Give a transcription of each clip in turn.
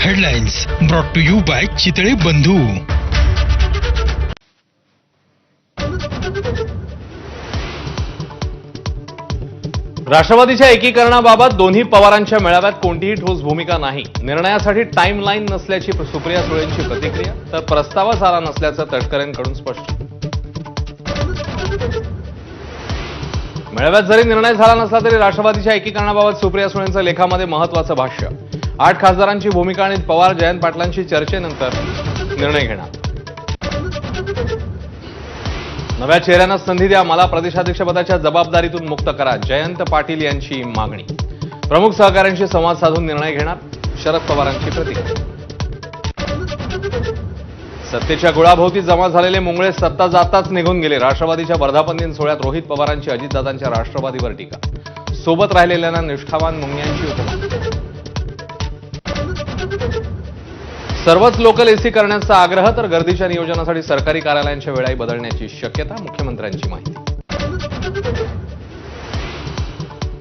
Headlines brought to you by Chitale Bandhu. राष्ट्रवादीच्या एकीकरणाबाबत दोन्ही पवारांच्या मेळाव्यात कोणतीही ठोस भूमिका नाही. निर्णयासाठी टाइमलाईन नसल्याची सुप्रिया सुळेंची प्रतिक्रिया, तर प्रस्तावच आला नसल्याचं तटकरेंकडून स्पष्ट. मेळाव्यात जरी निर्णय झाला नसला तरी राष्ट्रवादीच्या एकीकरणाबाबत सुप्रिया सुळेंचं लेखामध्ये महत्वाचं भाष्य. 8 खासदारांची भूमिका आणि पवार जयंत पाटलांशी चर्चेनंतर निर्णय घेणार. नव्या चेहऱ्यांना संधी द्या, मला प्रदेशाध्यक्षपदाच्या जबाबदारीतून मुक्त करा, जयंत पाटील यांची मागणी. प्रमुख सहकाऱ्यांशी संवाद साधून निर्णय घेणार, शरद पवारांची प्रतिक्रिया. सत्तेच्या गुळाभोवती जमा झालेले मुंगळे सत्ता जाताच निघून गेले. राष्ट्रवादीच्या वर्धापन दिन सोहळ्यात रोहित पवारांची अजितदादांच्या राष्ट्रवादीवर टीका. सोबत राहिलेल्यांना निष्ठावान मुंग्यांची उपमा. सर्वच लोकल एसी करण्याचा आग्रह, तर गर्दीच्या नियोजनासाठी सरकारी कार्यालयांच्या वेळाही बदलण्याची शक्यता. मुख्यमंत्र्यांची माहिती.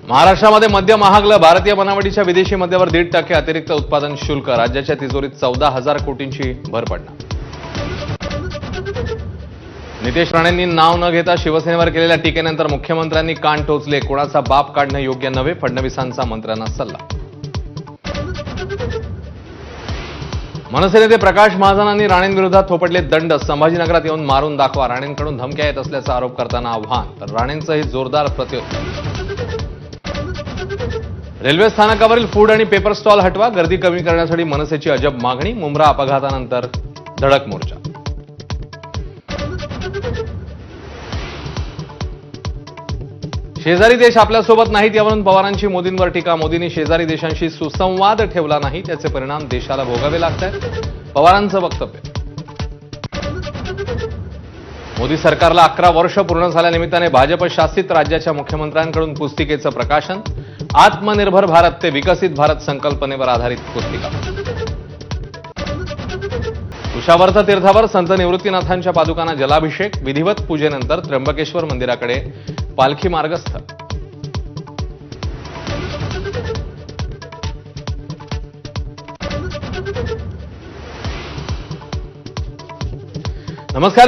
महाराष्ट्रामध्ये मद्य महागलं. भारतीय बनावटीच्या विदेशी मद्यावर 1.5% अतिरिक्त उत्पादन शुल्क. राज्याच्या तिजोरीत 14,000 कोटींची भर पडणार. नितेश राणेंनी नाव न घेता शिवसेनेवर केलेल्या टीकेनंतर मुख्यमंत्र्यांनी कान टोचले. कोणाचा बाप काढणं योग्य नव्हे, फडणवीसांचा मंत्र्यांना सल्ला. मनसे नेते प्रकाश महाजनांनी राणेंविरोधात थोपटले दंड. संभाजीनगरात येऊन मारून दाखवा, राणेंकडून धमक्या येत असल्याचा आरोप करताना आव्हान, तर राणेंचंही जोरदार प्रत्युत्तर. रेल्वे स्थानकावरील फूड आणि पेपर स्टॉल हटवा, गर्दी कमी करण्यासाठी मनसेची अजब मागणी. मुंब्रा अपघातानंतर धडक मोर्चा. शेजारी देश आपल्यासोबत नाहीत, यावरून पवारांची मोदींवर टीका. मोदींनी शेजारी देशांशी सुसंवाद ठेवला नाही, त्याचे परिणाम देशाला भोगावे लागतात, पवारांचं वक्तव्य. मोदी सरकारला 11 वर्ष पूर्ण झाल्यानिमित्ताने भाजप शासित राज्याच्या मुख्यमंत्र्यांकडून पुस्तिकेचं प्रकाशन. आत्मनिर्भर भारत ते विकसित भारत संकल्पनेवर आधारित पुस्तिका. कुशावर्त तीर्थावर संत निवृत्तीनाथांच्या पादुकांना जलाभिषेक. विधिवत पूजेनंतर त्र्यंबकेश्वर मंदिराकडे पालखी मार्गस्थ. नमस्कार.